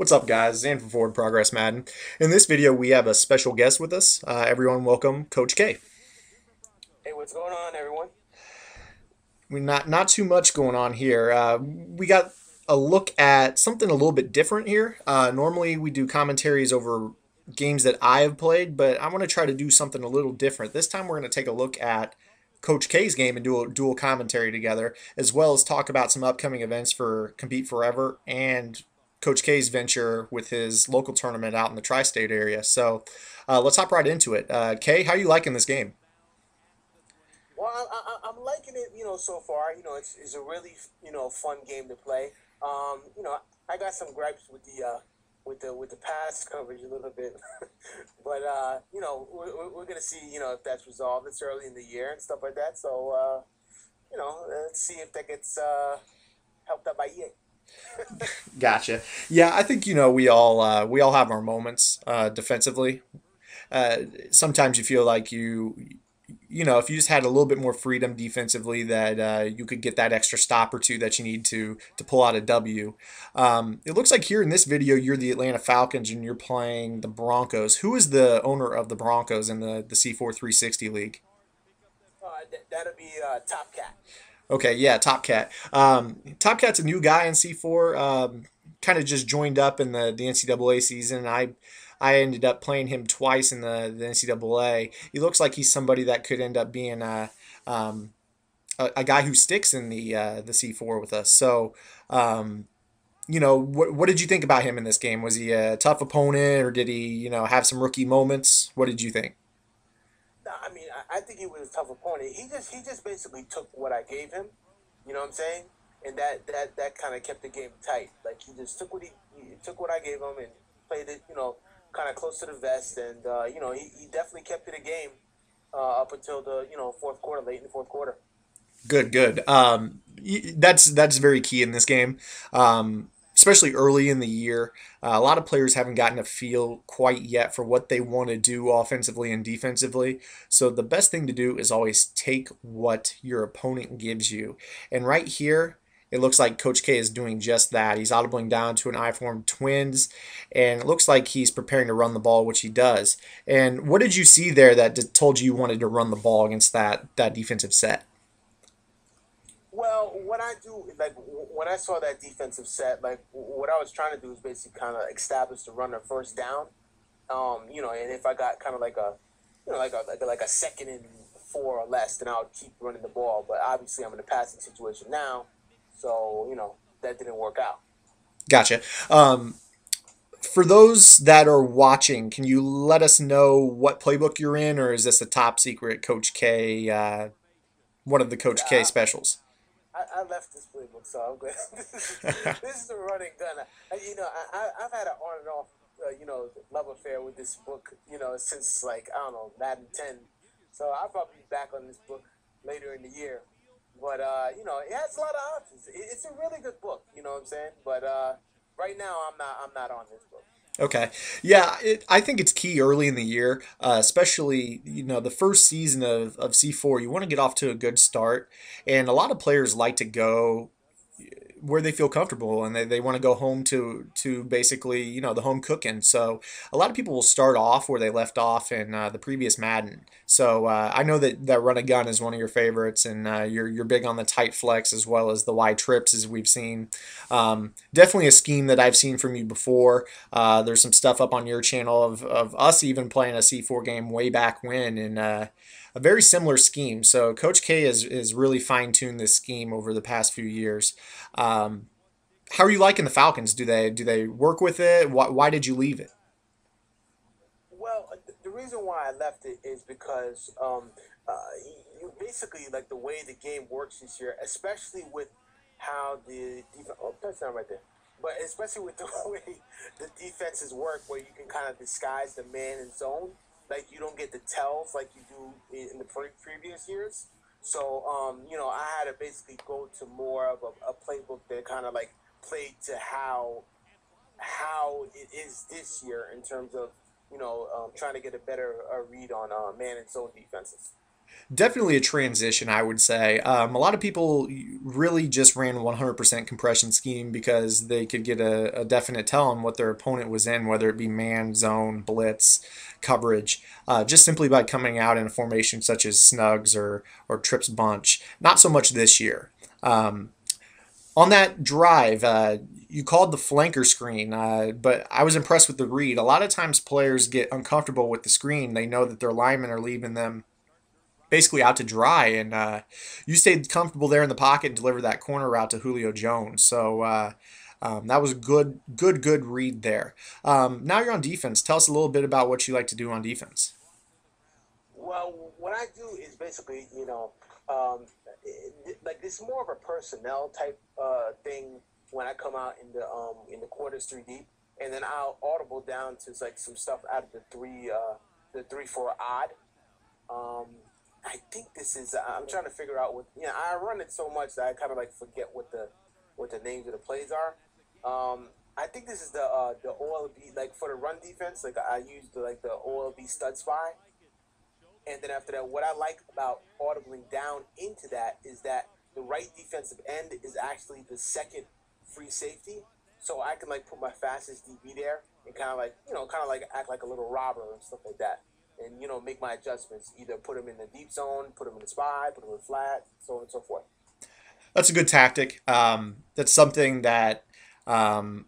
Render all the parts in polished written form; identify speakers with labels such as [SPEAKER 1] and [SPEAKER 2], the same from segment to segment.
[SPEAKER 1] What's up, guys? Zan from Forward Progress Madden. In this video, we have a special guest with us. Everyone, welcome Coach K.
[SPEAKER 2] Hey, what's going on, everyone?
[SPEAKER 1] We not too much going on here. We got a look at something a little bit different here. Normally, we do commentaries over games that I have played, but I want to try to do something a little different. This time, we're going to take a look at Coach K's game and do a dual commentary together, as well as talk about some upcoming events for Compete Forever and Coach K's venture with his local tournament out in the tri-state area. So let's hop right into it. Kay, how are you liking this game?
[SPEAKER 2] Well, I'm liking it, so far. It's a really, fun game to play. I got some gripes with the pass coverage a little bit, but we're gonna see, if that's resolved. It's early in the year and stuff like that. So, let's see if that gets helped out by EA.
[SPEAKER 1] Gotcha. Yeah, I think we all have our moments defensively. Sometimes you feel like if you just had a little bit more freedom defensively, that you could get that extra stop or two that you need to pull out a W. It looks like here in this video you're the Atlanta Falcons and you're playing the Broncos. Who is the owner of the Broncos in the C4 360 league?
[SPEAKER 2] That'll be Top Cat.
[SPEAKER 1] Okay, yeah, Top Cat. Top Cat's a new guy in C4. Kind of just joined up in the NCAA season. I ended up playing him twice in the NCAA. He looks like he's somebody that could end up being a guy who sticks in the C4 with us. So, what did you think about him in this game? Was he a tough opponent, or did he have some rookie moments? What did you think?
[SPEAKER 2] No, I mean, I think he was a tough opponent. He just basically took what I gave him. You know what I'm saying? And that kind of kept the game tight. Like he just took he took what I gave him and played it, kind of close to the vest. And he definitely kept it a game up until the fourth quarter, late in the fourth quarter.
[SPEAKER 1] Good, good. That's very key in this game, especially early in the year. A lot of players haven't gotten a feel quite yet for what they want to do offensively and defensively. So the best thing to do is always take what your opponent gives you. And right here, it looks like Coach K is doing just that. He's audibling down to an I-form twins, and it looks like he's preparing to run the ball, which he does. And what did you see there that told you wanted to run the ball against that defensive set?
[SPEAKER 2] Well, what I do, like when I saw that defensive set, like what I was trying to do is basically kind of establish the runner first down. And if I got kind of like a, like a second and four or less, then I'll keep running the ball. But obviously, I'm in a passing situation now, so that didn't work out.
[SPEAKER 1] Gotcha. For those that are watching, can you let us know what playbook you're in, or is this a top secret Coach K, one of the Coach K
[SPEAKER 2] Yeah,
[SPEAKER 1] specials?
[SPEAKER 2] I left this playbook, so I'm good. This is a running gun. I've had an on and off, love affair with this book, since like I don't know, Madden 10. So I'll probably be back on this book later in the year. But it has a lot of options. It's a really good book. You know what I'm saying? But right now, I'm not on this book.
[SPEAKER 1] Okay. Yeah, I think it's key early in the year, especially, the first season of C4. You want to get off to a good start. And a lot of players like to go where they feel comfortable, and they want to go home to basically the home cooking. So a lot of people will start off where they left off in the previous Madden. So I know that run a gun is one of your favorites, and you're big on the tight flex as well as the wide trips, as we've seen. Definitely a scheme that I've seen from you before. There's some stuff up on your channel of us even playing a C4 game way back when, and a very similar scheme. So Coach K is really fine tuned this scheme over the past few years. Um, how are you liking the Falcons? Do they work with it? Why did you leave it?
[SPEAKER 2] Well, the reason why I left it is because you basically like the way the game works this year, especially with how the defense. Oh, touchdown right there. But especially with the way the defenses work, where you can kind of disguise the man and zone, like you don't get the tells like you do in the previous years. So, I had to basically go to more of a playbook that kind of like played to how it is this year in terms of trying to get a better read on man and zone defenses.
[SPEAKER 1] Definitely a transition, I would say. A lot of people really just ran 100% compression scheme because they could get a definite tell on what their opponent was in, whether it be man, zone, blitz, coverage, just simply by coming out in a formation such as snugs or trips bunch. Not so much this year. On that drive, you called the flanker screen, but I was impressed with the read. A lot of times players get uncomfortable with the screen. They know that their linemen are leaving them basically out to dry, and you stayed comfortable there in the pocket and delivered that corner route to Julio Jones. So that was a good read there. Now you're on defense. Tell us a little bit about what you like to do on defense.
[SPEAKER 2] Well, what I do is basically, um, like this is more of a personnel type thing when I come out in the quarters 3 deep, and then I'll audible down to like some stuff out of the 3-4 odd. Um, I think this is. I'm trying to figure out what. I run it so much that I kind of like forget what the names of the plays are. I think this is the OLB, like for the run defense. Like I use the OLB stud spy, and then after that, what I like about audibling down into that is that the right defensive end is actually the second free safety, so I can like put my fastest DB there and kind of like act like a little robber and stuff like that, and make my adjustments. Either put him in the deep zone, put him in the spy, put him in flat, so on and so forth.
[SPEAKER 1] That's a good tactic. That's something that some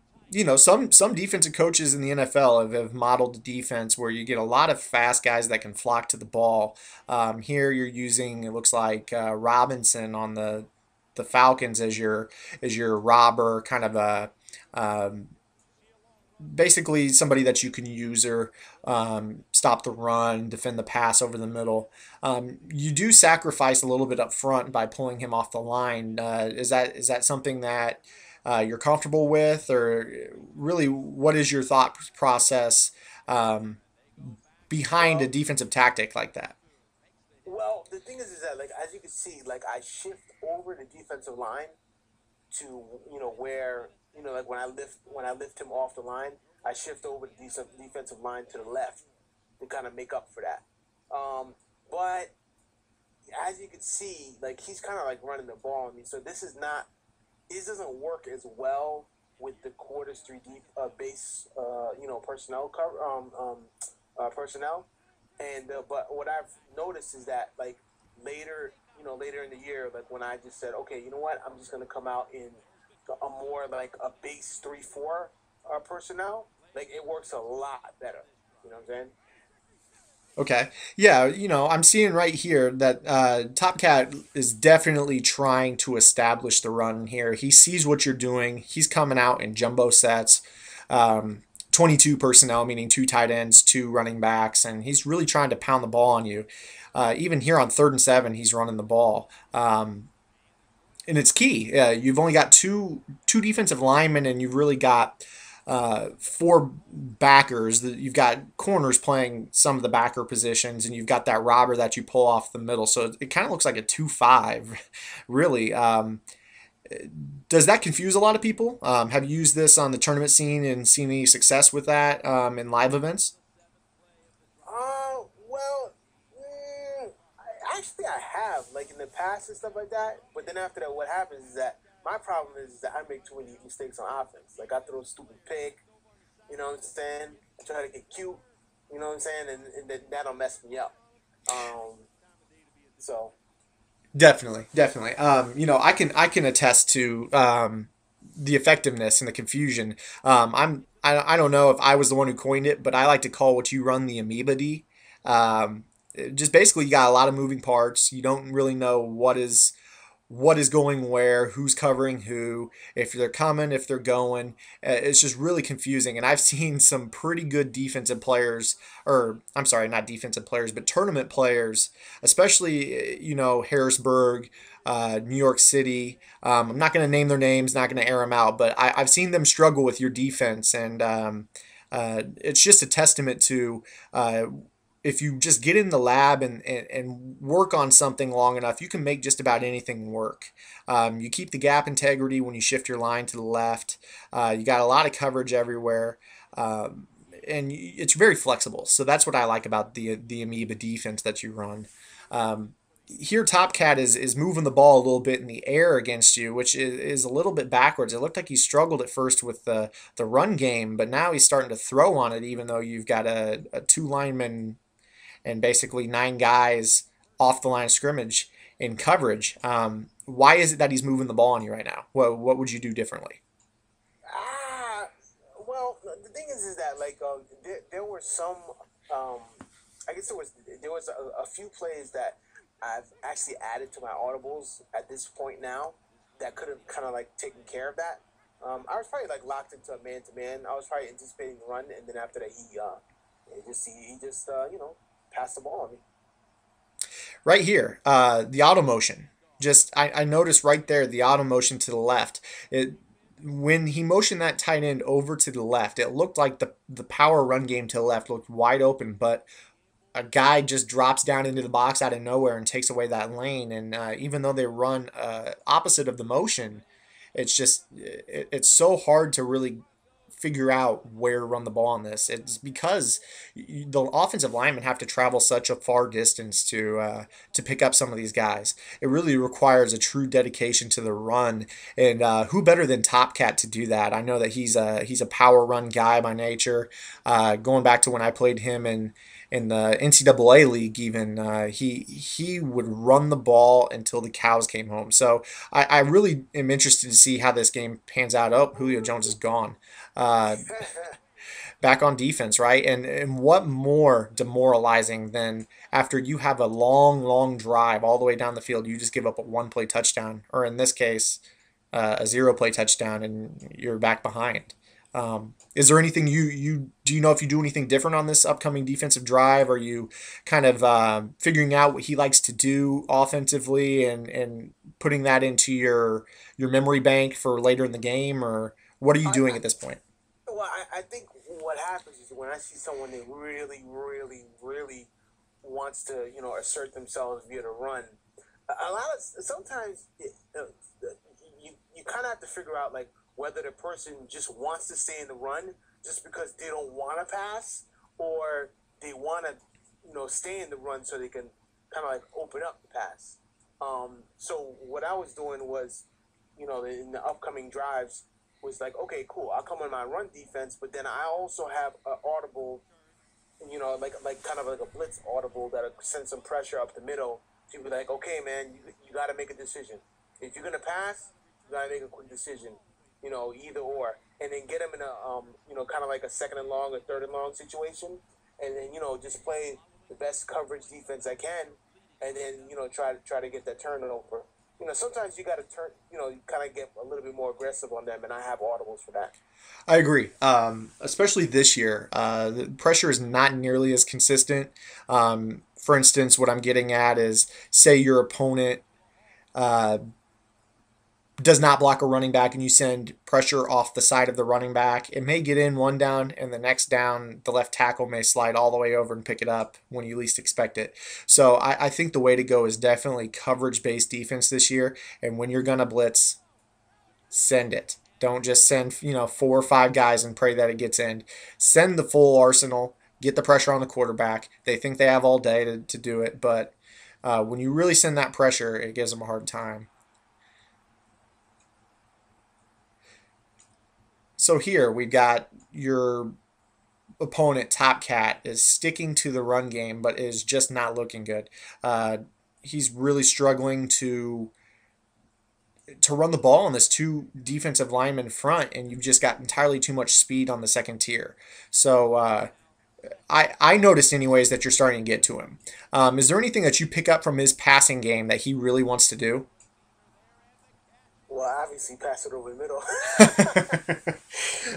[SPEAKER 1] defensive coaches in the NFL have modeled the defense where you get a lot of fast guys that can flock to the ball. Here you're using, it looks like, Robinson on the Falcons as your robber, kind of a basically somebody that you can use or stop the run, defend the pass over the middle. You do sacrifice a little bit up front by pulling him off the line. Is that something that you're comfortable with, or really, what is your thought process um, behind a
[SPEAKER 2] Well,
[SPEAKER 1] defensive tactic like that?
[SPEAKER 2] well, the thing is that like as you can see, like I shift over the defensive line to where like when I lift him off the line, I shift over the defensive line to the left to kind of make up for that. But as you can see, like he's kind of like running the ball on me, so this doesn't work as well with the quarters 3 deep base personnel personnel. And but what I've noticed is that like later in the year, like when I just said, okay, you know what, I'm just gonna come out in a more like a base 3-4 personnel. Like it works a lot better. You know what I'm saying?
[SPEAKER 1] Okay. Yeah, I'm seeing right here that Top Cat is definitely trying to establish the run here. He sees what you're doing. He's coming out in jumbo sets, 22 personnel, meaning two tight ends, two running backs, and he's really trying to pound the ball on you. Even here on 3rd and 7, he's running the ball. And it's key. You've only got two defensive linemen, and you've really got four backers. You've got corners playing some of the backer positions, and you've got that robber that you pull off the middle. So it kind of looks like a 2-5, really. Does that confuse a lot of people? Have you used this on the tournament scene and seen any success with that in live events?
[SPEAKER 2] Well, actually, I have like in the past and stuff like that. But then after that, what happens is that my problem is that I make too many mistakes on offense. Like I throw a stupid pick, you know what I'm saying? I try to get cute, you know what I'm saying, and then that'll mess me up. Um, so
[SPEAKER 1] Definitely, definitely. I can attest to the effectiveness and the confusion. I don't know if I was the one who coined it, but I like to call what you run the amoeba D. Just basically, you got a lot of moving parts. You don't really know what is going where, who's covering who, if they're coming, if they're going. It's just really confusing. And I've seen some pretty good defensive players, or I'm sorry, not defensive players, but tournament players, especially, Harrisburg, New York City. I'm not going to name their names, not going to air them out, but I've seen them struggle with your defense. And it's just a testament to if you just get in the lab and work on something long enough, you can make just about anything work. You keep the gap integrity when you shift your line to the left. You got a lot of coverage everywhere. And it's very flexible. So that's what I like about the amoeba defense that you run. here Top Cat is moving the ball a little bit in the air against you, which is a little bit backwards. It looked like he struggled at first with the run game, but now he's starting to throw on it, even though you've got a two lineman and basically nine guys off the line of scrimmage in coverage. Why is it that he's moving the ball on you right now? What would you do differently?
[SPEAKER 2] Ah, well, the thing is that like there were some, um, I guess there was a few plays that I've actually added to my audibles at this point now that could have kind of like taken care of that. I was probably like locked into a man to man. I was probably anticipating the run, and then after that, he just passed the ball on me.
[SPEAKER 1] Right here, the auto motion. Just I noticed right there the auto motion to the left. It when he motioned that tight end over to the left, it looked like the power run game to the left looked wide open, but a guy just drops down into the box out of nowhere and takes away that lane. And even though they run opposite of the motion, it's so hard to really figure out where to run the ball on this. It's because the offensive linemen have to travel such a far distance to pick up some of these guys. It really requires a true dedication to the run, and who better than Top Cat to do that? I know that he's a power run guy by nature. Going back to when I played him in the NCAA league, even he would run the ball until the cows came home. So I really am interested to see how this game pans out. Oh, Julio Jones is gone. Uh, Back on defense, right? And what more demoralizing than after you have a long, long drive all the way down the field, you just give up a one play touchdown, or in this case, a zero play touchdown, and you're back behind. Is there anything you do you know if you do anything different on this upcoming defensive drive? Are you kind of figuring out what he likes to do offensively and putting that into your memory bank for later in the game, or what are you
[SPEAKER 2] I,
[SPEAKER 1] doing
[SPEAKER 2] I,
[SPEAKER 1] at this point?
[SPEAKER 2] well, I think what happens is when I see someone that really, really, really wants to, assert themselves via the run, a lot of sometimes you kind of have to figure out like whether the person just wants to stay in the run just because they don't want to pass, or they want to, stay in the run so they can kind of like open up the pass. So what I was doing was, in the upcoming drives, was like, okay, cool. I'll come on my run defense, but then I also have an audible, like kind of like a blitz audible that'll send some pressure up the middle to be like, okay, man, you got to make a decision. If you're gonna pass, you got to make a quick decision. Either or, and then get them in a kind of like a second and long or third and long situation, and then just play the best coverage defense I can, and then try to get that turnover. Sometimes you got to turn, you kind of get a little bit more aggressive on them, and I have audibles for that.
[SPEAKER 1] I agree. Especially this year, the pressure is not nearly as consistent. For instance, what I'm getting at is, say your opponent uh, does not block a running back and you send pressure off the side of the running back. It may get in one down, and the next down, the left tackle may slide all the way over and pick it up when you least expect it. So I think the way to go is definitely coverage based defense this year. And when you're going to blitz, send it. Don't just send, four or five guys and pray that it gets in. Send the full arsenal, get the pressure on the quarterback. They think they have all day to do it, but when you really send that pressure, it gives them a hard time. So here we've got your opponent, Top Cat, is sticking to the run game, but is just not looking good. Uh, he's really struggling to run the ball on this two defensive lineman front, and you've just got entirely too much speed on the second tier. So I noticed anyways that you're starting to get to him. Is there anything that you pick up from his passing game that he really wants to do?
[SPEAKER 2] Well, obviously, pass it over the middle.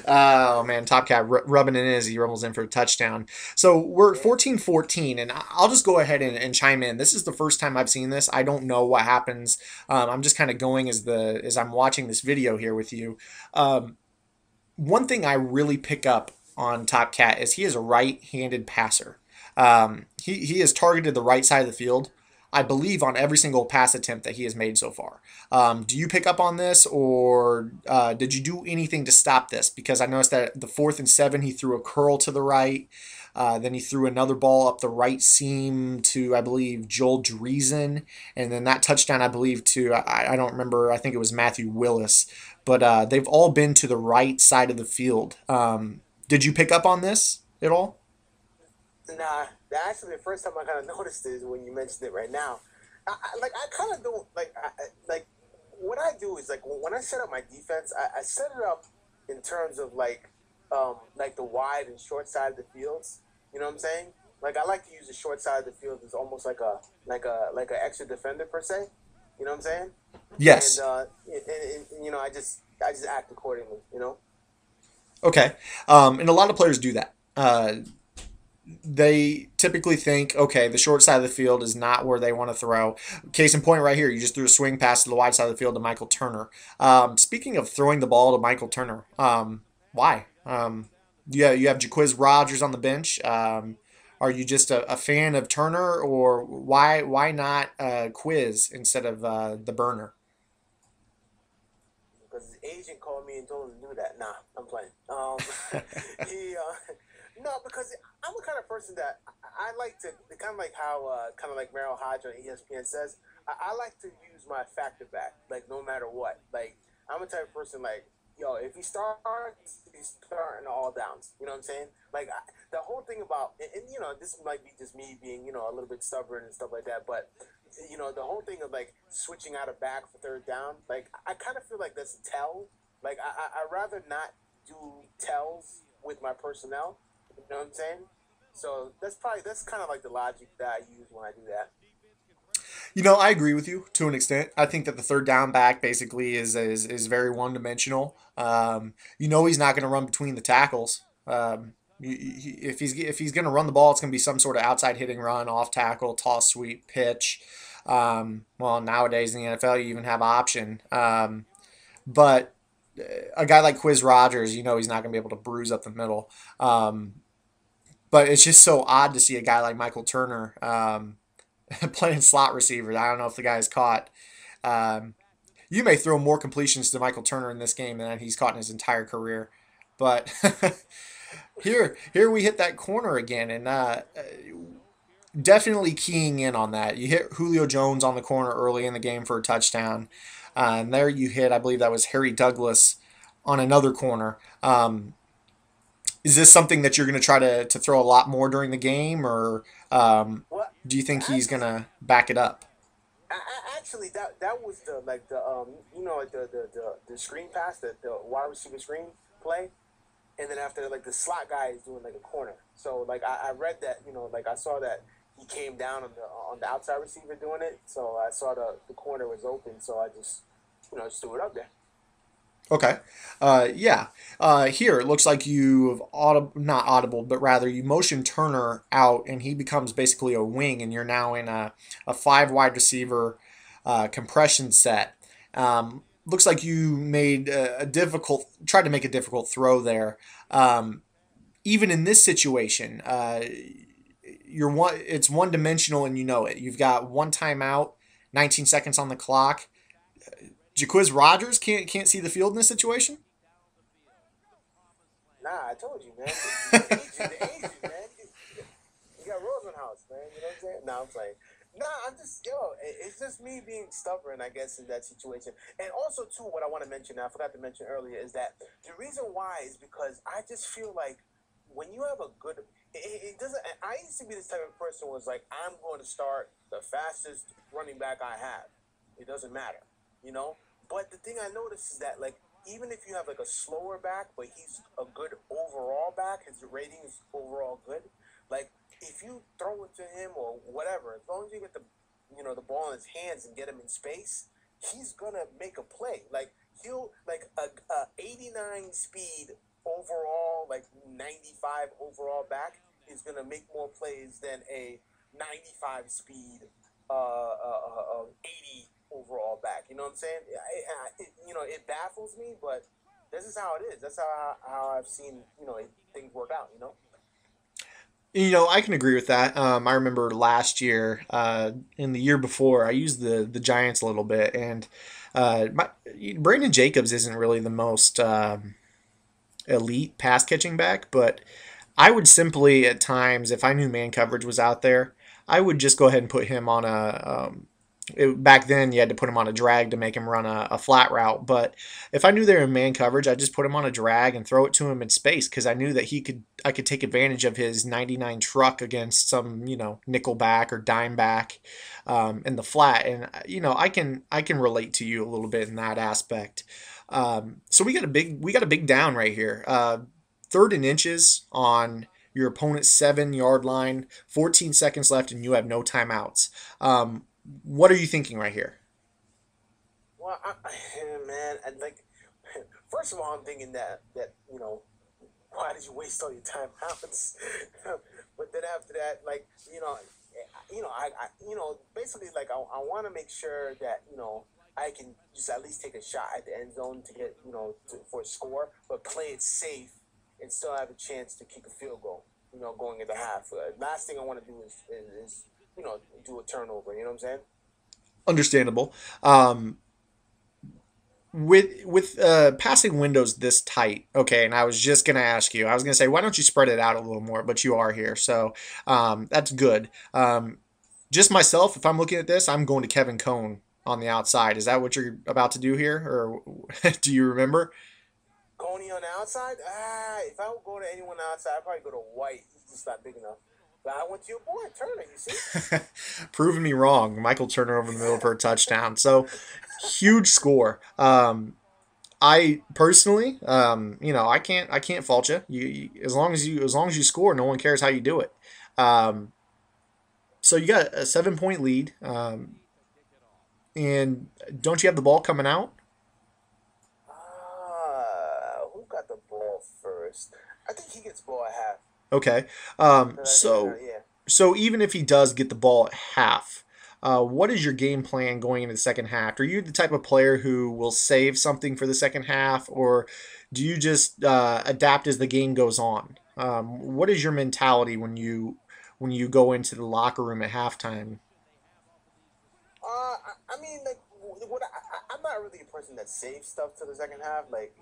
[SPEAKER 1] Oh man, Top Cat rubbing it in as he rumbles in for a touchdown. So we're
[SPEAKER 2] Yeah.
[SPEAKER 1] 14-14, and I'll just go ahead and chime in. This is the first time I've seen this. I don't know what happens. I'm just kind of going as I'm watching this video here with you. Um, One thing I really pick up on Top Cat is he is a right-handed passer. He has targeted the right side of the field, I believe, on every single pass attempt that he has made so far. Do you pick up on this, or did you do anything to stop this? Because I noticed that the 4th and 7, he threw a curl to the right. Then he threw another ball up the right seam to, I believe, Joel Dreesen. And then that touchdown, I believe, to, I don't remember, I think it was Matthew Willis. But they've all been to the right side of the field. Did you pick up on this at all?
[SPEAKER 2] Nah, actually the first time I kind of noticed it is when you mentioned it right now. I kind of don't like what I do is like when I set up my defense, I set it up in terms of like the wide and short side of the fields. You know what I'm saying? Like I like to use the short side of the field as almost like an extra defender per se. You know what I'm saying? And
[SPEAKER 1] Yes.
[SPEAKER 2] you know I just act accordingly. You know.
[SPEAKER 1] Okay. And a lot of players do that. They typically think, okay, the short side of the field is not where they want to throw. Case in point, right here, you just threw a swing pass to the wide side of the field to Michael Turner. Speaking of throwing the ball to Michael Turner, why? Yeah, you have Jaquiz Rogers on the bench. Are you just a fan of Turner, or why not Quiz instead of the burner?
[SPEAKER 2] Because his agent called me and told him to do that. Nah, I'm playing. He no, because I'm the kind of person that I like to kind of like how kind of like Merrill Hodge on ESPN says. I like to use my factor back, like no matter what. Like I'm a type of person like. Yo, if he starts, he's starting all downs. You know what I'm saying? Like the whole thing about, and you know, this might be just me being, you know, a little bit stubborn and stuff like that. But you know, the whole thing of like switching out of back for third down, like I kind of feel like that's a tell. Like I rather not do tells with my personnel. You know what I'm saying? So that's kind of like the logic that I use when I do that.
[SPEAKER 1] You know, I agree with you to an extent. I think that the third down back basically is very one dimensional. You know, he's not going to run between the tackles. If he's going to run the ball, it's going to be some sort of outside hitting run, off tackle, toss, sweep, pitch. Well, nowadays in the NFL, you even have option. But a guy like Quiz Rogers, you know, he's not going to be able to bruise up the middle. But it's just so odd to see a guy like Michael Turner. Playing slot receiver. I don't know if the guy's caught. Um, you may throw more completions to Michael Turner in this game than he's caught in his entire career. But here we hit that corner again, and definitely keying in on that. You hit Julio Jones on the corner early in the game for a touchdown, and there you hit, I believe that was Harry Douglas on another corner. Is this something that you're going to try to throw a lot more during the game, or
[SPEAKER 2] Well,
[SPEAKER 1] do you think he's going
[SPEAKER 2] actually,
[SPEAKER 1] to back it up?
[SPEAKER 2] actually, that was the like the you know like the screen pass, the wide receiver screen play. And then after like the slot guy is doing like a corner. So like I read that, you know, like I saw that he came down on the outside receiver doing it. So I saw the corner was open, so I just just threw it up there.
[SPEAKER 1] Okay. Yeah. Here it looks like you've not audible, but rather you motion Turner out, and he becomes basically a wing, and you're now in a five wide receiver compression set. Looks like you made tried to make a difficult throw there. Even in this situation, it's one dimensional, and you know it. You've got one timeout, 19 seconds on the clock. Jaquiz Rogers can't see the field in this situation.
[SPEAKER 2] Nah, I told you, man. The agent, man. You got Rosenhaus, man. You know what I'm saying? Nah, I'm playing. Nah, I'm just it's just me being stubborn, I guess, in that situation. And also, too, what I want to mention, I forgot to mention earlier, is that the reason why is because I just feel like when you have a good, it doesn't. I used to be this type of person who was like, I'm going to start the fastest running back I have. It doesn't matter, you know. But the thing I noticed is that like even if you have like a slower back, but he's a good overall back, his rating is overall good. Like if you throw it to him or whatever, as long as you get the ball in his hands and get him in space, he's gonna make a play. Like he'll like a 89 speed overall, like 95 overall back is gonna make more plays than a 95 speed 80 overall back. You know what I'm saying? It baffles me, but this is how it is. That's how I've seen things work out. You know.
[SPEAKER 1] You know, I can agree with that. I remember last year, and the year before, I used the Giants a little bit, and Brandon Jacobs isn't really the most elite pass catching back, but I would simply, at times, if I knew man coverage was out there, I would just go ahead and put him on back then, you had to put him on a drag to make him run a flat route. But if I knew they were in man coverage, I'd just put him on a drag and throw it to him in space because I knew that I could take advantage of his 99 truck against some, nickel back or dime back in the flat. And, I can relate to you a little bit in that aspect. So we got a big down right here. Third and inches on your opponent's 7 yard line, 14 seconds left, and you have no timeouts. What are you thinking right here?
[SPEAKER 2] Well, man, and like, first of all, I'm thinking that why did you waste all your time outs? But then after that, like, basically, like, I want to make sure that I can just at least take a shot at the end zone to get for a score, but play it safe and still have a chance to kick a field goal. Going into half. Last thing I want to do is do a turnover. You know what I'm saying?
[SPEAKER 1] Understandable. With passing windows this tight, okay, and I was just gonna ask you, I was gonna say, why don't you spread it out a little more? But you are here, so that's good. Just myself, if I'm looking at this, I'm going to Kevin Cohn on the outside. Is that what you're about to do here, or do you remember?
[SPEAKER 2] Coney on the outside? If I would go to anyone outside, I'd probably go to White. He's just not big enough. But I went to your boy, Turner, you see?
[SPEAKER 1] Proving me wrong. Michael Turner over the middle for a touchdown. So huge score. I personally, I can't fault you. As long as you score, no one cares how you do it. Um, so you got a 7 point lead, and don't you have the ball coming out?
[SPEAKER 2] Who got the ball first? I think he gets ball at half.
[SPEAKER 1] Okay.
[SPEAKER 2] But I think, yeah.
[SPEAKER 1] So even if he does get the ball at half, what is your game plan going into the second half? Are you the type of player who will save something for the second half, or do you just adapt as the game goes on? What is your mentality when you go into the locker room at halftime?
[SPEAKER 2] I mean, like, I'm not really a person that saves stuff to the second half. Like,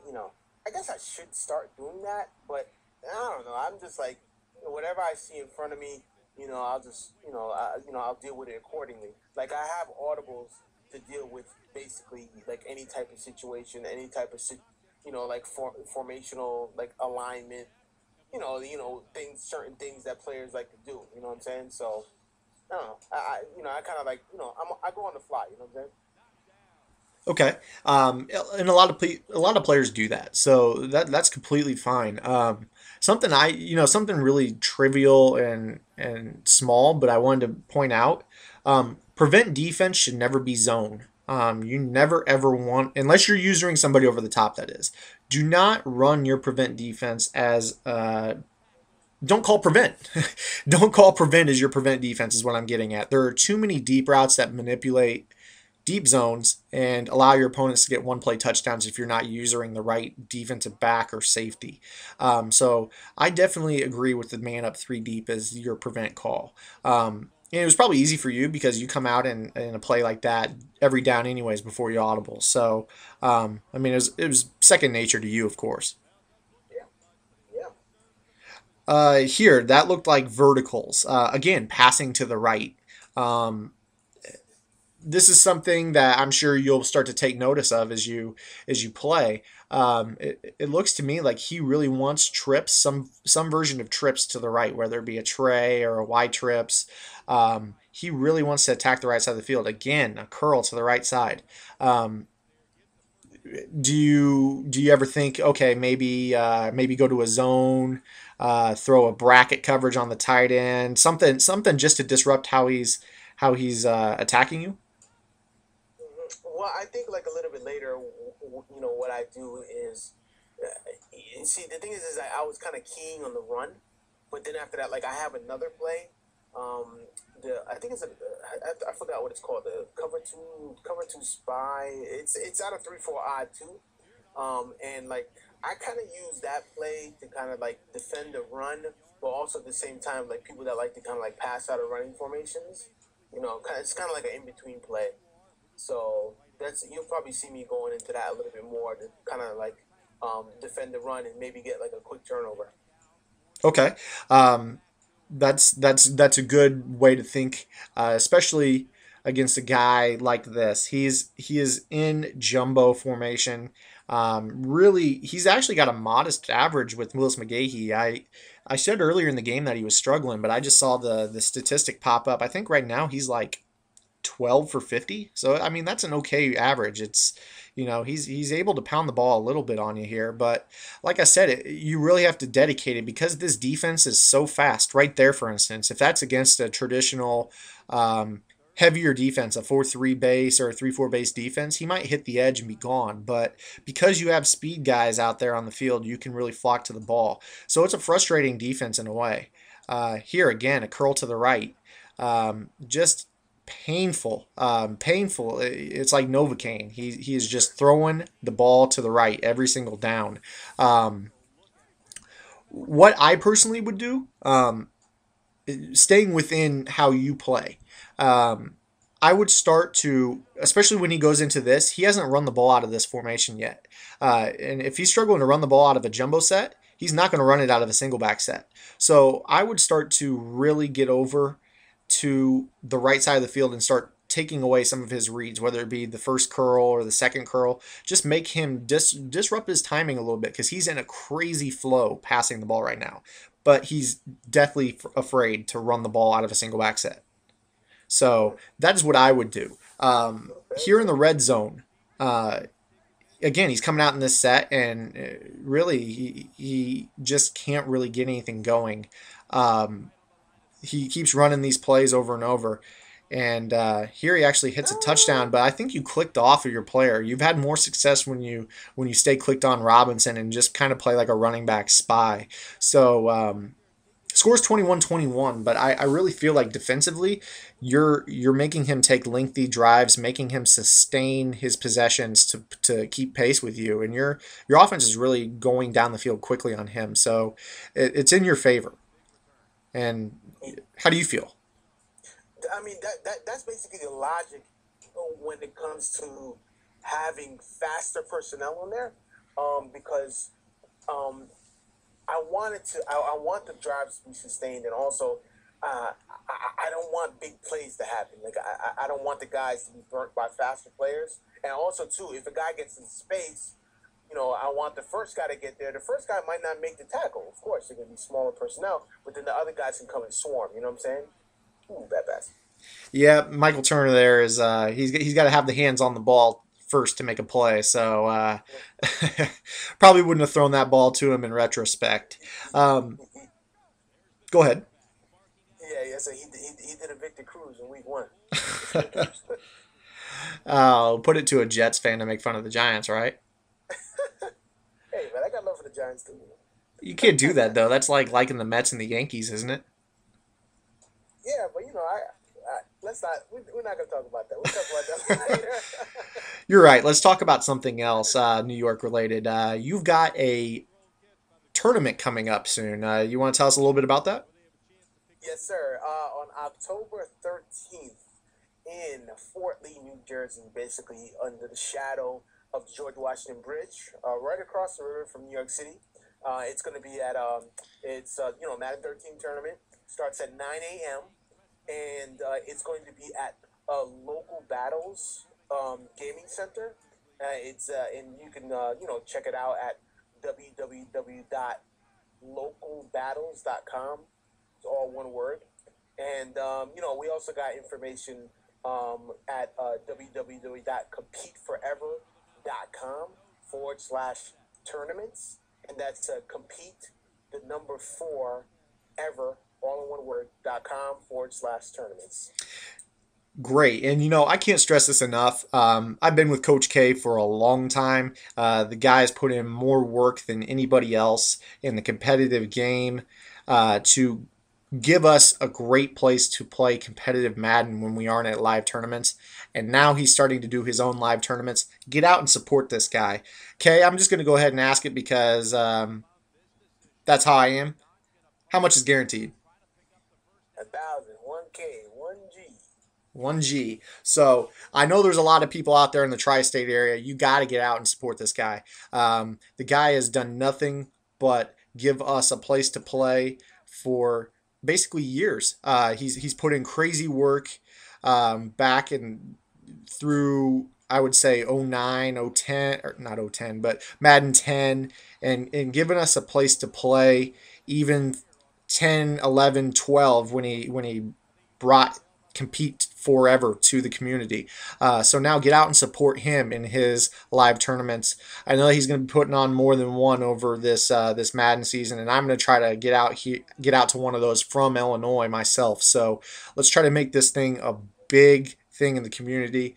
[SPEAKER 2] I guess I should start doing that, but I don't know. I'm just like, whatever I see in front of me, I'll just, I'll deal with it accordingly. Like, I have audibles to deal with basically like any type of situation, any type of, like formational, like alignment, things, certain things that players like to do. You know what I'm saying? So, I don't know. I kind of like, I go on the fly. You know what I'm saying?
[SPEAKER 1] Okay, and a lot of players do that, so that's completely fine. Something really trivial and small, but I wanted to point out. Prevent defense should never be zone. You never ever want, unless you're using somebody over the top. That is, do not run your prevent defense as don't call prevent. Don't call prevent as your prevent defense is what I'm getting at. There are too many deep routes that manipulate deep zones and allow your opponents to get one play touchdowns if you're not using the right defensive back or safety. So I definitely agree with the man up three deep as your prevent call. And it was probably easy for you because you come out in a play like that every down anyways before you audible. So I mean it was second nature to you, of course.
[SPEAKER 2] Yeah, yeah.
[SPEAKER 1] Here that looked like verticals. Again, passing to the right. Um, this is something that I'm sure you'll start to take notice of as you play. It looks to me like he really wants trips, some version of trips to the right, whether it be a tray or a Y trips. He really wants to attack the right side of the field. Again, a curl to the right side. Um, do you ever think, okay, maybe go to a zone, throw a bracket coverage on the tight end, something just to disrupt how he's attacking you?
[SPEAKER 2] Well, I think like a little bit later, what I do is, see, the thing is I was kind of keying on the run, but then after that, like I have another play. I think I forgot what it's called. The cover two spy. It's out of 3-4 odd too. And like I kind of use that play to kind of like defend the run, but also at the same time like people that like to kind of like pass out of running formations. It's kind of like an in between play. So that's you'll probably see me going into that a little bit more to kind of like defend the run and maybe get like a quick turnover.
[SPEAKER 1] Okay. Um, that's a good way to think, especially against a guy like this. He is in jumbo formation. Really, he's actually got a modest average with Willis McGahee. I said earlier in the game that he was struggling, but I just saw the statistic pop up. I think right now he's like 12 for 50. So I mean that's an okay average. It's he's able to pound the ball a little bit on you here, but like I said, you really have to dedicate it because this defense is so fast. Right there, for instance, if that's against a traditional heavier defense, a 4-3 base or a 3-4 base defense, he might hit the edge and be gone. But because you have speed guys out there on the field, you can really flock to the ball. So it's a frustrating defense in a way. Here again, a curl to the right. Just painful, painful. It's like Novocaine. He is just throwing the ball to the right every single down. Um, what I personally would do, staying within how you play, um, I would start to, especially when he goes into this, he hasn't run the ball out of this formation yet. And if he's struggling to run the ball out of a jumbo set, he's not going to run it out of a single back set. So I would start to really get over to the right side of the field and start taking away some of his reads, whether it be the first curl or the second curl. Just make him disrupt his timing a little bit because he's in a crazy flow passing the ball right now. But he's deathly afraid to run the ball out of a single back set. So that is what I would do.
[SPEAKER 2] Okay.
[SPEAKER 1] Here in the red zone, again, he's coming out in this set, and really, he just can't really get anything going. Um, he keeps running these plays over and over. And here he actually hits a touchdown, but I think you clicked off of your player. You've had more success when you stay clicked on Robinson and just kind of play like a running back spy. So scores 21-21, but I really feel like defensively you're making him take lengthy drives, making him sustain his possessions to keep pace with you, and your offense is really going down the field quickly on him. So it's in your favor. And how do you feel?
[SPEAKER 2] I mean that's basically the logic when it comes to having faster personnel on there, because um, I want the drives to be sustained, and also I don't want big plays to happen. Like I don't want the guys to be burnt by faster players, and also too, if a guy gets in space, I want the first guy to get there. The first guy might not make the tackle. Of course, they're gonna be smaller personnel, but then the other guys can come and swarm. You know what I'm saying? Ooh, bad pass.
[SPEAKER 1] Yeah, Michael Turner there is he's got to have the hands on the ball first to make a play. So probably wouldn't have thrown that ball to him in retrospect. Um, go ahead.
[SPEAKER 2] Yeah, yeah. So he did a Victor Cruz in week one.
[SPEAKER 1] Put it to a Jets fan to make fun of the Giants, right?
[SPEAKER 2] Hey man, I got love for the Giants too.
[SPEAKER 1] You can't do that though. That's like liking the Mets and the Yankees, isn't it?
[SPEAKER 2] Yeah, but let's not. We're not gonna talk about that. We'll talk about that later.
[SPEAKER 1] You're right. Let's talk about something else, New York related. You've got a tournament coming up soon. You want to tell us a little bit about that?
[SPEAKER 2] Yes, sir. On October 13th in Fort Lee, New Jersey, basically under the shadow of George Washington Bridge, right across the river from New York City. It's going to be at it's Madden 13 tournament starts at 9 a.m. and it's going to be at Local Battles Gaming Center. And you can check it out at www.localbattles.com. It's all one word. And we also got information at www.competeforever.com/tournaments, and that's compete the number four ever all in one word.com/tournaments.
[SPEAKER 1] Great. And, I can't stress this enough. I've been with Coach K for a long time. The guy's put in more work than anybody else in the competitive game to give us a great place to play competitive Madden when we aren't at live tournaments. And now he's starting to do his own live tournaments. Get out and support this guy. Kay, I'm just going to go ahead and ask it because that's how I am. How much is guaranteed?
[SPEAKER 2] 1,000, 1K, 1G.
[SPEAKER 1] 1G. So I know there's a lot of people out there in the tri-state area. You got to get out and support this guy. The guy has done nothing but give us a place to play for basically years. He's put in crazy work back and through, I would say, 09, 010, or not 010, but Madden 10, and giving us a place to play even 10, 11, 12 when he brought compete forever to the community. So now get out and support him in his live tournaments. I know he's going to be putting on more than one over this Madden season, and I'm going to try to get out to one of those from Illinois myself. So let's try to make this thing a big thing in the community.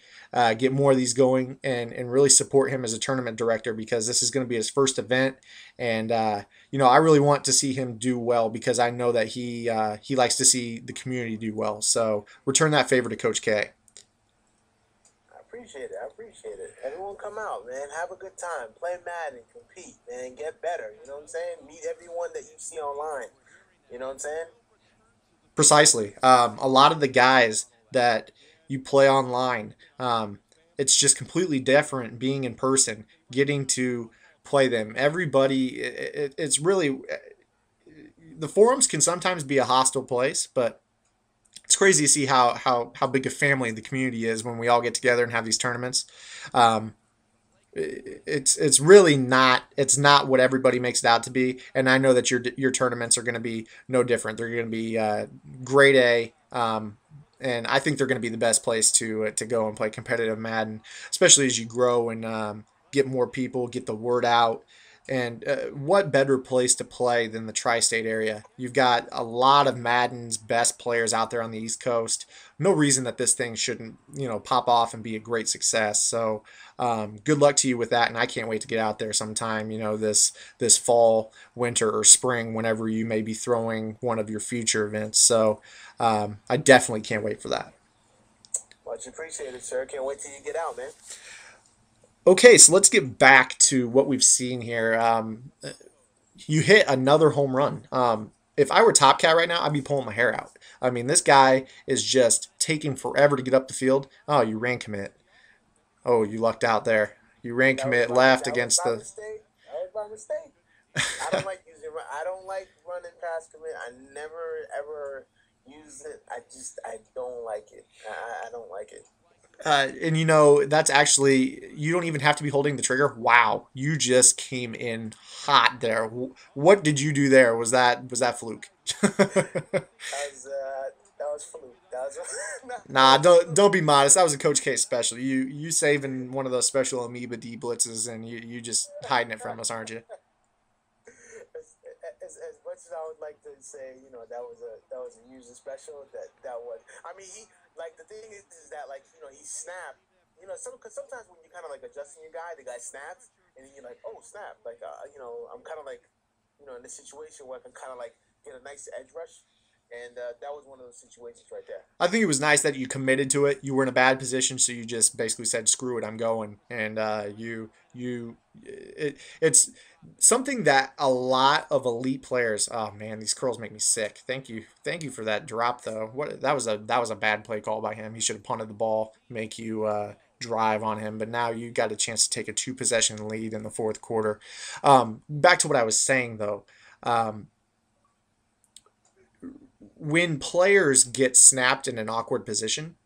[SPEAKER 1] Get more of these going, and really support him as a tournament director, because this is going to be his first event, and I really want to see him do well, because I know that he likes to see the community do well. So return that favor to Coach K.
[SPEAKER 2] I appreciate it. I appreciate it. Everyone come out, man. Have a good time. Play Madden, compete, man. Get better. You know what I'm saying? Meet everyone that you see online. You know what I'm saying?
[SPEAKER 1] Precisely. A lot of the guys that you play online, it's just completely different being in person, getting to play them. Everybody, it's really, the forums can sometimes be a hostile place, but it's crazy to see how big a family the community is when we all get together and have these tournaments. Um, it's really not, it's not what everybody makes it out to be, and I know that your tournaments are going to be no different. They're going to be grade A, and I think they're going to be the best place to go and play competitive Madden, especially as you grow and get more people, get the word out. And what better place to play than the tri-state area? You've got a lot of Madden's best players out there on the East Coast. No reason that this thing shouldn't, pop off and be a great success. So, good luck to you with that, and I can't wait to get out there sometime. This fall, winter, or spring, whenever you may be throwing one of your future events. So, I definitely can't wait for that.
[SPEAKER 2] Much appreciated, sir. Can't wait till you get out, man.
[SPEAKER 1] Okay, so let's get back to what we've seen here. You hit another home run. If I were Top Cat right now, I'd be pulling my hair out. I mean, this guy is just taking forever to get up the field. Oh, you ran commit. Oh, you lucked out there. You ran commit left
[SPEAKER 2] That was
[SPEAKER 1] against
[SPEAKER 2] by
[SPEAKER 1] the.
[SPEAKER 2] mistake. That was by mistake. I don't like using. I don't like running past commit. I never ever use it. I don't like it. I don't like it.
[SPEAKER 1] And that's actually, you don't even have to be holding the trigger. Wow, you just came in hot there. What did you do there? Was that fluke?
[SPEAKER 2] That was fluke. That was that
[SPEAKER 1] Nah,
[SPEAKER 2] was
[SPEAKER 1] don't
[SPEAKER 2] fluke.
[SPEAKER 1] be modest. That was a Coach K special. You saving one of those special amoeba D blitzes, and you just hiding it from us, aren't you?
[SPEAKER 2] As much as I would like to say, that was a user special. That was. I mean, he like the thing is that like he snapped. Because sometimes when you kind of like adjusting your guy, the guy snaps, and then you're like, oh snap! Like I'm kind of like in this situation where I can kind of like get a nice edge rush, and that was one of those situations right there.
[SPEAKER 1] I think it was nice that you committed to it. You were in a bad position, so you just basically said, "Screw it, I'm going." And it's something that a lot of elite players. Oh man, these curls make me sick. Thank you for that drop though. What that was a bad play call by him. He should have punted the ball, make you drive on him. But now you got a chance to take a two possession lead in the fourth quarter. Back to what I was saying though. Um, when players get snapped in an awkward position,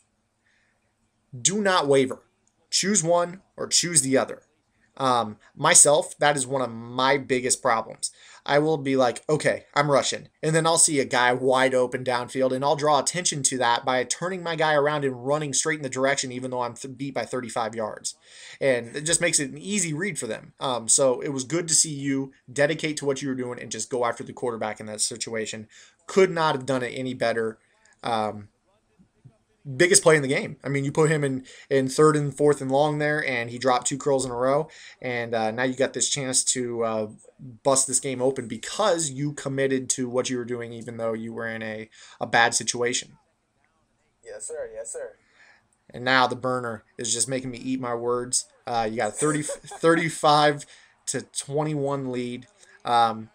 [SPEAKER 1] do not waver. Choose one or choose the other. Myself, that is one of my biggest problems. I will be like, okay, I'm rushing. And then I'll see a guy wide open downfield, and I'll draw attention to that by turning my guy around and running straight in the direction, even though I'm beat by 35 yards. And it just makes it an easy read for them. So it was good to see you dedicate to what you were doing and just go after the quarterback in that situation. Could not have done it any better. Um, Biggest play in the game. I mean, you put him in third and fourth and long there, and he dropped two curls in a row. And now you got this chance to bust this game open because you committed to what you were doing, even though you were in a bad situation.
[SPEAKER 2] Yes, sir. Yes, sir.
[SPEAKER 1] And now the burner is just making me eat my words. You got a 35 to 21 lead. Um,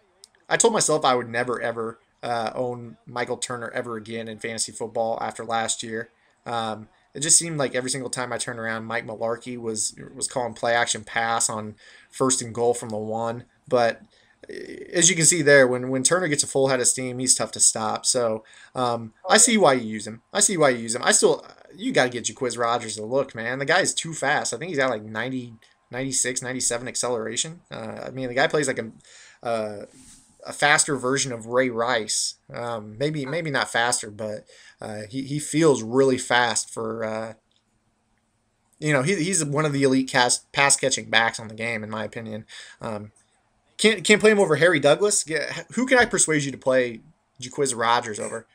[SPEAKER 1] I told myself I would never ever own Michael Turner ever again in fantasy football after last year. It just seemed like every single time I turned around, Mike Malarkey was calling play action pass on first and goal from the one. But as you can see there, when Turner gets a full head of steam, he's tough to stop. So I
[SPEAKER 2] Oh yeah.
[SPEAKER 1] see why you use him. I see why you use him. I still, you got to get Jaquiz Rogers a look, man. The guy's too fast. I think he's got like 90, 96, 97 acceleration. I mean, the guy plays like a faster version of Ray Rice. Maybe not faster, but he feels really fast for he's one of the elite pass catching backs on the game in my opinion. Um, can't play him over Harry Douglas. Who can I persuade you to play Jaquiz Rogers over?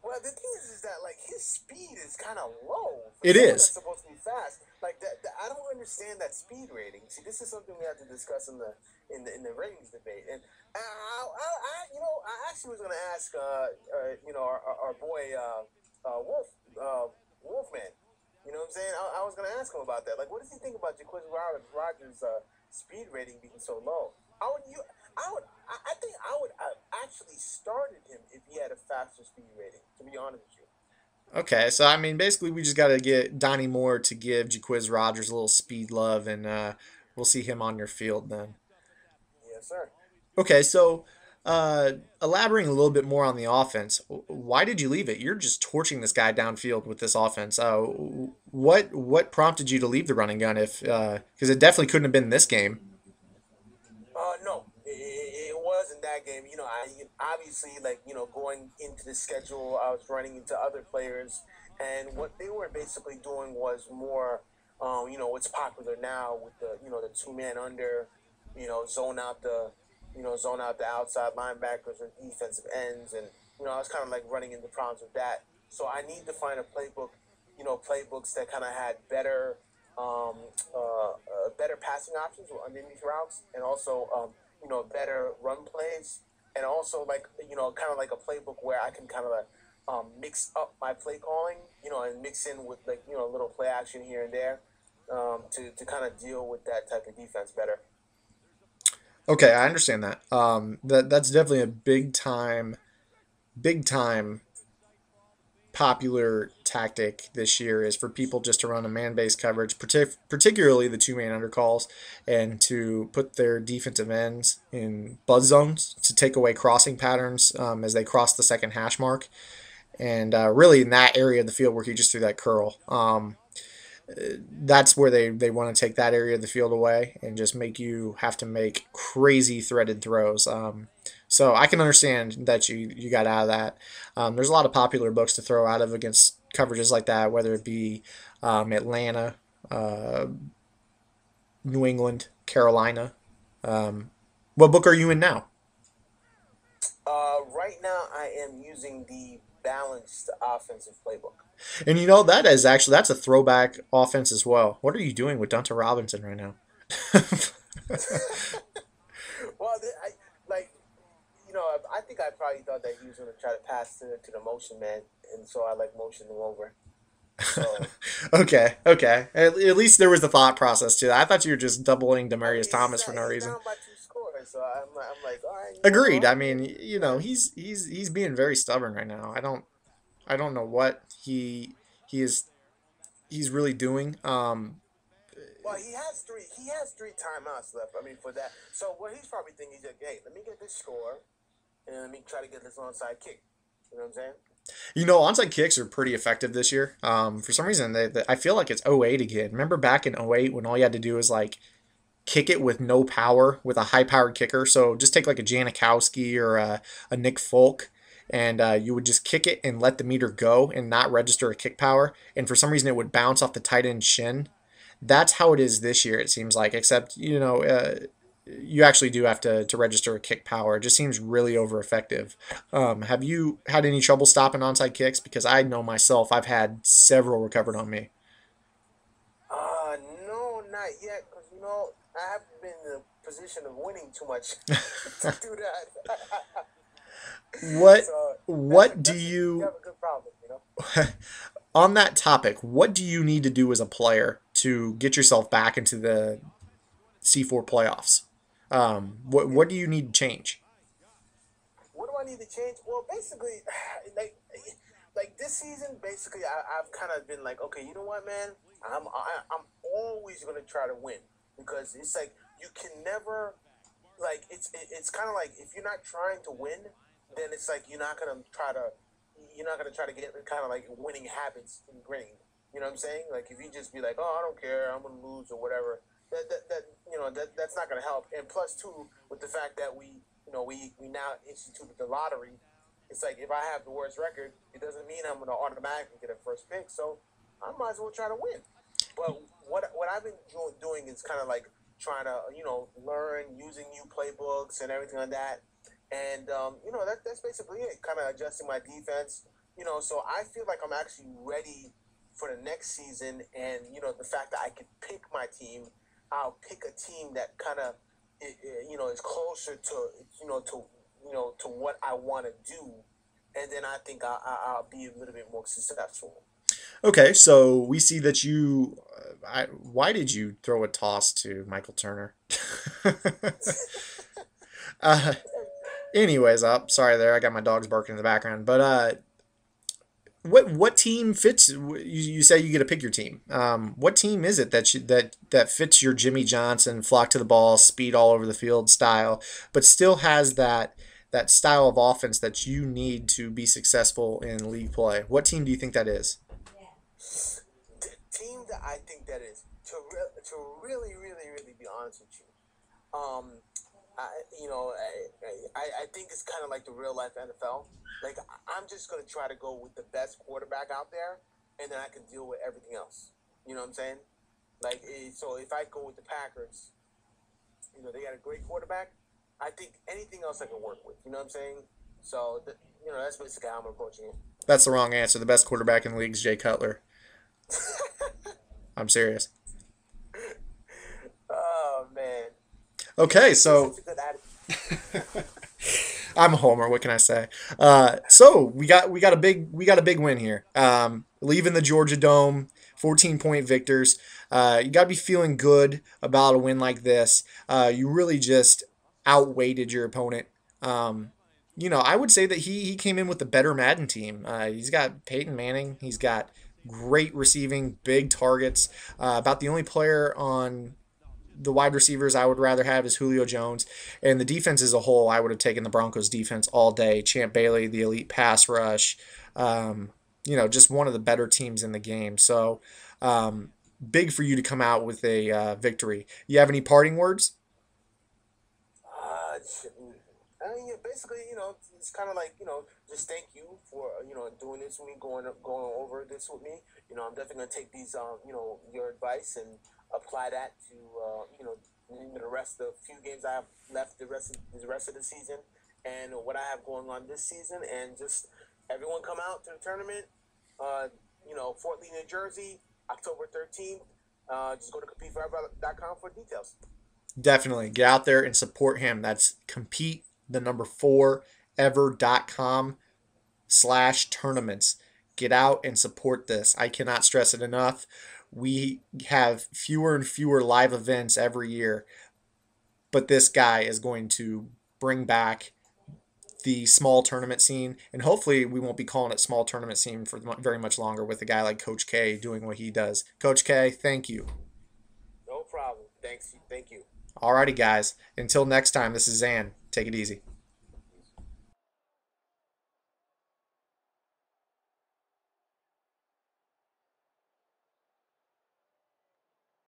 [SPEAKER 2] Well, the thing is that like his speed is kind of low for
[SPEAKER 1] It
[SPEAKER 2] someone that's
[SPEAKER 1] is.
[SPEAKER 2] supposed to be fast. Like I don't understand that speed rating. See, this is something we have to discuss in the ratings debate. And I actually was going to ask, our boy Wolfman. You know what I'm saying? I was going to ask him about that. Like, what does he think about Jaquiz Rogers' speed rating being so low? How would you? I think I would have actually started him if he had a faster speed rating. To be honest with you.
[SPEAKER 1] Okay, so I mean, basically, we just got to get Donnie Moore to give Jaquiz Rogers a little speed love, and we'll see him on your field then.
[SPEAKER 2] Yes, sir.
[SPEAKER 1] Okay, so uh, elaborating a little bit more on the offense, why did you leave it? You're just torching this guy downfield with this offense. What prompted you to leave the running gun? If because it definitely couldn't have been this game.
[SPEAKER 2] No, it wasn't that game. I obviously like going into the schedule, I was running into other players, and what they were basically doing was more, what's popular now with the 2 man under, zone out the outside linebackers or defensive ends, and I was kind of like running into problems with that. So I need to find a playbook, playbooks that kind of had um, better passing options or underneath routes, and also better run plays, and also like kind of like a playbook where I can kind of like mix up my play calling, and mix in with like a little play action here and there, to kind of deal with that type of defense better.
[SPEAKER 1] Okay, I understand that. That's definitely a big time popular tactic this year is for people just to run a man-based coverage, particularly the two-man undercalls, and to put their defensive ends in buzz zones to take away crossing patterns as they cross the second hash mark, and really in that area of the field where he just threw that curl. That's where they want to take that area of the field away and just make you have to make crazy threaded throws. So I can understand that you got out of that. There's a lot of popular books to throw out of against coverages like that, whether it be Atlanta, uh, New England, Carolina. What book are you in now?
[SPEAKER 2] Right now, I am using the balanced offensive playbook.
[SPEAKER 1] And that is actually that's a throwback offense as well. What are you doing with Dunta Robinson right now?
[SPEAKER 2] Well, I think I probably thought that he was going to try to pass to the motion man, and so I like motioned him over. So
[SPEAKER 1] Okay, okay. At least there was the thought process to that. I thought you were just doubling
[SPEAKER 2] I
[SPEAKER 1] Demarius
[SPEAKER 2] mean,
[SPEAKER 1] Thomas for no
[SPEAKER 2] he's
[SPEAKER 1] reason.
[SPEAKER 2] down by 2 scores, so I'm like, all right,
[SPEAKER 1] Agreed.
[SPEAKER 2] all
[SPEAKER 1] I
[SPEAKER 2] right,
[SPEAKER 1] mean,
[SPEAKER 2] yeah.
[SPEAKER 1] he's being very stubborn right now. I don't know what he is he's really doing.
[SPEAKER 2] Well, he has three timeouts left. I mean, for that. So what he's probably thinking is like, hey, let me get this score, and let me try to get this onside kick. You know what I'm saying?
[SPEAKER 1] Onside kicks are pretty effective this year. For some reason, I feel like it's 08 again. Remember back in 08 when all you had to do was like kick it with no power with a high powered kicker. So just take like a Janikowski or a Nick Folk, and you would just kick it and let the meter go and not register a kick power. And for some reason, it would bounce off the tight end shin. That's how it is this year. It seems like, except you actually do have to register a kick power. It just seems really over effective. Have you had any trouble stopping onside kicks? Because I know myself, I've had several recovered on me.
[SPEAKER 2] No, not yet, because I haven't been in a position of winning too much to do that.
[SPEAKER 1] What
[SPEAKER 2] So
[SPEAKER 1] what do
[SPEAKER 2] you
[SPEAKER 1] you
[SPEAKER 2] have a good problem.
[SPEAKER 1] on that topic? What do you need to do as a player to get yourself back into the C4 playoffs? What do you need to change?
[SPEAKER 2] What do I need to change? Well, basically, like this season, basically, I've kind of been like, okay, you know what, man, I'm always gonna try to win, because it's like you can never like it's kind of like if you're not trying to win, then it's like you're not gonna try to get kind of like winning habits ingrained. You know what I'm saying? Like if you just be like, oh, I don't care, I'm gonna lose or whatever. That's not gonna help. And plus, too, with the fact that we now instituted the lottery, it's like if I have the worst record, it doesn't mean I'm gonna automatically get a first pick. So I might as well try to win. But what I've been doing is kind of like trying to learn using new playbooks and everything like that. And that's basically it. Kind of adjusting my defense. So I feel like I'm actually ready for the next season. And the fact that I can pick my team, I'll pick a team that kind of is closer to to what I want to do, and then I think I'll be a little bit more successful.
[SPEAKER 1] Okay, so we see that you. Why did you throw a toss to Michael Turner? uh, anyways, sorry there. I got my dogs barking in the background. But what team fits? You say you get to pick your team. What team is it that fits your Jimmy Johnson flock to the ball, speed all over the field style, but still has that style of offense that you need to be successful in league play? What team do you think that is?
[SPEAKER 2] The team that I think that is to really, really, really be honest with you. Um, I think it's kind of like the real life NFL. Like I'm just gonna try to go with the best quarterback out there, and then I can deal with everything else. You know what I'm saying? Like so, if I go with the Packers, they got a great quarterback. I think anything else I can work with. You know what I'm saying? So that's basically how I'm approaching it.
[SPEAKER 1] That's the wrong answer. The best quarterback in the league is Jay Cutler. I'm serious.
[SPEAKER 2] Oh man,
[SPEAKER 1] Okay,
[SPEAKER 2] you're
[SPEAKER 1] so
[SPEAKER 2] such a good attitude.
[SPEAKER 1] I'm a homer. What can I say? So we got a big win here. Leaving the Georgia Dome, 14-point victors. You got to be feeling good about a win like this. You really just outweighted your opponent. I would say that he came in with the better Madden team. He's got Peyton Manning. He's got great receiving, big targets. About the only player on the wide receivers I would rather have is Julio Jones. And the defense as a whole, I would have taken the Broncos defense all day. Champ Bailey, the elite pass rush, just one of the better teams in the game. So big for you to come out with a victory. You have any parting words?
[SPEAKER 2] Uh, I mean, yeah, basically, it's kind of like, just thank you for, doing this with me, going over this with me. I'm definitely gonna take these, your advice and apply that to, the rest of the few games I have left the rest of the season, and what I have going on this season, and just everyone come out to the tournament. Fort Lee, New Jersey, October 13th. Just go to competeforever.com for details.
[SPEAKER 1] Definitely get out there and support him. That's compete the number 4 ever.com/tournaments. Get out and support this. I cannot stress it enough. We have fewer and fewer live events every year, but this guy is going to bring back the small tournament scene, and hopefully we won't be calling it small tournament scene for very much longer with a guy like Coach K doing what he does. Coach K, thank you.
[SPEAKER 2] No problem. Thanks. Thank you.
[SPEAKER 1] Alrighty, guys. Until next time, this is Zan. Take it easy.